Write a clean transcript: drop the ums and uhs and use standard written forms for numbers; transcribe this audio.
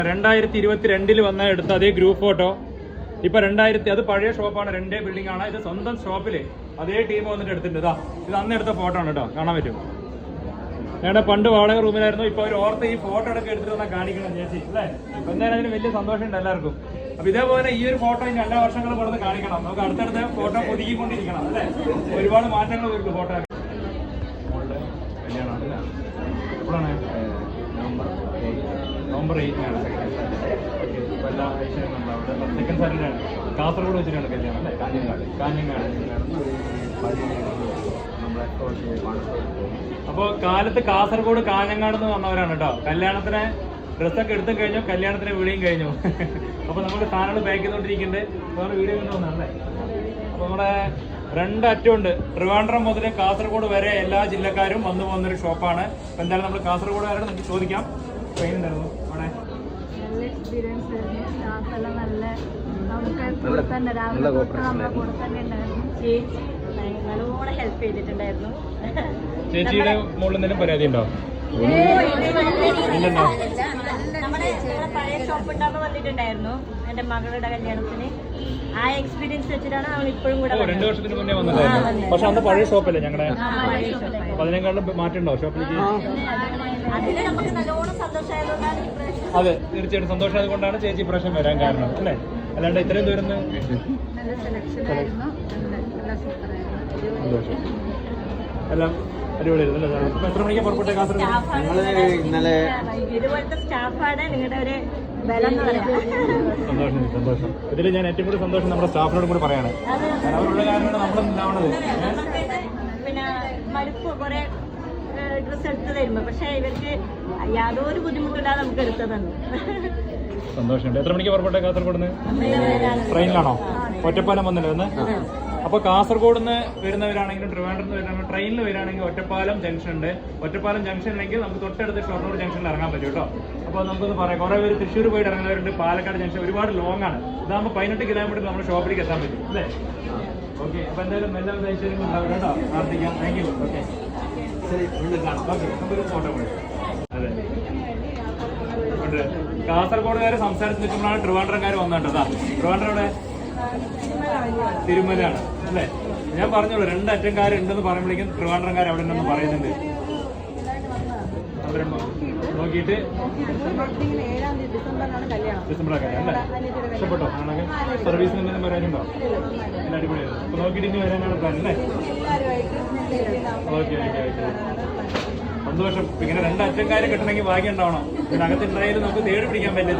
2022 വന്ന എടുത്ത അതേ ഗ്രൂപ്പ് ഫോട്ടോ ഇപ്പൊ 2000 അത് പഴയ ഷോപ്പാണ്, 2 ബിൽഡിംഗ് ആണ്. ഇത് സ്വന്തം ഷോപ്പില് അതേ ടീം വന്നിട്ട് എടുത്തിട്ടുണ്ട്. ഇതാ ഇത് അന്ന് എടുത്ത ഫോട്ടോ ആണ് കേട്ടോ, കാണാൻ പറ്റും. ഞങ്ങളുടെ പണ്ട് വാടക റൂമിലായിരുന്നു, ഇപ്പൊ ഒരു ഓർത്ത് ഈ ഫോട്ടോ ഒക്കെ എടുത്തിട്ട് വന്നാൽ കാണിക്കണം ചേച്ചി അല്ലേ. എന്തായാലും അതിന് വലിയ സന്തോഷമുണ്ട് എല്ലാവർക്കും. അപ്പൊ ഇതേപോലെ ഈ ഒരു ഫോട്ടോ ഇനി എല്ലാ വർഷങ്ങളും കൊടുത്ത് കാണിക്കണം. നമുക്ക് അടുത്തടുത്ത ഫോട്ടോ പുതുക്കിക്കൊണ്ടിരിക്കണം അല്ലേ. ഒരുപാട് മാറ്റങ്ങൾ വരുള്ളൂ ഫോട്ടോ. എപ്പോഴാണ്? നവംബർ 8-നാണ്. എല്ലാ ആഴ്ചയിലുണ്ട്. അവിടെ സെക്കൻഡ് സാറ്റർഡേ ആണ്. കാസർഗോഡ് വെച്ചിട്ടാണ് കല്യാണം അല്ലേ. കാഞ്ഞങ്ങാട്. അപ്പോൾ കാലത്ത് കാസർഗോഡ് കാഞ്ഞങ്ങാട് നിന്ന് വന്നവരാണ് കേട്ടോ. കല്യാണത്തിന് ഡ്രസ്സൊക്കെ എടുത്തും കഴിഞ്ഞു, കല്യാണത്തിന് വിളിയും കഴിഞ്ഞു. അപ്പോൾ നമ്മൾ സാധനങ്ങൾ പാക്ക് ചെയ്തുകൊണ്ടിരിക്കുന്നുണ്ട്. വേറെ വീഡിയോ കൊണ്ടുവന്നല്ലേ. അപ്പോൾ നമ്മുടെ 2 അറ്റമുണ്ട്. ട്രിവാൻഡ്രം മുതൽ കാസർഗോഡ് വരെ എല്ലാ ജില്ലക്കാരും വന്നു പോകുന്നൊരു ഷോപ്പാണ്. അപ്പോൾ എന്തായാലും നമ്മൾ കാസർഗോഡുകാരോട് നമുക്ക് ചോദിക്കാം. ട്രെയിൻ ഉണ്ടായിരുന്നു അവിടെ. നല്ല എക്സ്പീരിയൻസ് ആയിരുന്നു. സ്റ്റാഫ് എല്ലാം നല്ല കൂടെ തന്നെ രാവിലെ നമ്മുടെ കൂടെ തന്നെ ഉണ്ടായിരുന്നു. ചേച്ചി നല്ലോണം ഹെൽപ്പ് ചെയ്തിട്ടുണ്ടായിരുന്നു. ചേച്ചിയുടെ മുകളിൽ എന്തെങ്കിലും പരാതി ഉണ്ടോ? നമ്മുടെ പഴയ ഷോപ്പ് ഉണ്ടാകുന്ന വന്നിട്ടുണ്ടായിരുന്നു എന്റെ മകളുടെ കല്യാണത്തിന്. ആ എക്സ്പീരിയൻസ് വെച്ചിട്ടാണ് അവൾ ഇപ്പോഴും കൂടെ 2 വർഷത്തിന് മുന്നേ വന്നിട്ടായിരുന്നു. പക്ഷെ അന്ന് പഴയ ഷോപ്പല്ലേ ഞങ്ങളുടെ. അപ്പൊ അതിനേക്കാളും മാറ്റമുണ്ടോ ഷോപ്പിലേക്ക്? അതിന് നമുക്ക് നല്ലോണം സന്തോഷമായതുകൊണ്ടാണ്. അതെ, തീർച്ചയായിട്ടും സന്തോഷമായത് കൊണ്ടാണ് ചേച്ചി പ്രാവശ്യം വരാൻ കാരണം അല്ലേ. അല്ലാണ്ട് ഇത്രയും ദൂരം നല്ല സെലക്ഷൻ ആയിരുന്നു. സന്തോഷം. എല്ലാം അടിപൊളിയായിരുന്നു അല്ലേ. എത്ര മണിക്ക് പുറപ്പെട്ടെ കാസർഗോഡ്? ഇന്നലെ. ഇതുപോലത്തെ സ്റ്റാഫാണ് നിങ്ങളുടെ ഒരു ബലം എന്ന് പറയാം. സന്തോഷം. ഇതിൽ ഞാൻ ഏറ്റവും കൂടുതൽ സന്തോഷം നമ്മുടെ സ്റ്റാഫിനോട് കൂടി പറയാണ്. അവരുടെ കാരണമാണ് നമ്മളുണ്ടാവണത്. പിന്നെ മടുപ്പ് കുറെ ഡ്രസ്സ് എടുത്ത് തരുമ്പോ, പക്ഷെ ഇവർക്ക് യാതൊരു ബുദ്ധിമുട്ടില്ലാതെ നമുക്ക് എടുത്തു തന്നു. സന്തോഷമുണ്ട്. എത്ര മണിക്ക് പുറപ്പെട്ടെ കാസർഗോഡ് നിന്ന്? ട്രെയിനിലാണോ? ഒറ്റപ്പാലം വന്നല്ലോ ഒന്ന്. അപ്പോൾ കാസർഗോഡ് നിന്ന് വരുന്നവരാണെങ്കിലും ട്രിവാൻഡ്രത്ത് വരുന്ന ട്രെയിനിൽ വരികയാണെങ്കിൽ ഒറ്റപ്പാലം ജംഗ്ഷൻ ഉണ്ട്. ഒറ്റപ്പാലം ജംഗ്ഷനിലേക്ക് നമുക്ക് തൊട്ടടുത്ത് ഷൊർണൂർ ജംഗ്ഷനിൽ ഇറങ്ങാൻ പറ്റും കേട്ടോ. അപ്പോൾ നമുക്കൊന്ന് പറയാം, കുറേ പേര് തൃശ്ശൂർ പോയിട്ട് ഇറങ്ങുന്നവരുണ്ട്. പാലക്കാട് ജംഗ്ഷൻ ഒരുപാട് ലോങ് ആണ്. ഇതാകുമ്പോൾ 18 കിലോമീറ്റർ നമ്മുടെ ഷോപ്പിലേക്ക് എത്താൻ പറ്റും അല്ലേ. ഓക്കെ, അപ്പോൾ എന്തായാലും എല്ലാ ഐശ്വര്യങ്ങളും ഉണ്ടാവും കേട്ടോ. പ്രാർത്ഥിക്കാം. Thank you. ഓക്കെ ശരി, ഓക്കെ നമുക്കൊരു ഫോട്ടോ കൂടി. അതെ, കാസർഗോഡുകാർ സംസാരിച്ച് നിൽക്കുമ്പോഴാണ് ട്രിവാൻഡ്രംകാർ വന്നിട്ടതാ. ട്രിവാൻഡ്രം തിരുമലാണ് അല്ലേ. ഞാൻ പറഞ്ഞോളൂ, 2 അറ്റംകാരുണ്ടെന്ന് പറയുമ്പോഴേക്കും ട്രിവാൻഡ്രംകാർ അവിടെ ഉണ്ടെന്ന് പറയുന്നുണ്ട്. നോക്കിയിട്ട് ഡിസംബർ കല്യാണം അല്ലേ. ഇഷ്ടപ്പെട്ടോ? ആണെങ്കിൽ സർവീസിന് എന്തെങ്കിലും വരാനുണ്ടോ? എല്ലാം അടിപൊളിയായിരുന്നു. അപ്പൊ നോക്കിയിട്ട് ഇനി വരാനാണ് പ്ലാൻ അല്ലേ. ഓക്കെ ഓക്കെ ഓക്കെ, സന്തോഷം. ഇങ്ങനെ 2 അറ്റംകാരെ കിട്ടണമെങ്കിൽ ഭാഗ്യം ഉണ്ടാവണം. ഇതിനകത്തുണ്ടായാലും നമുക്ക് തേടി പിടിക്കാൻ പറ്റില്ല.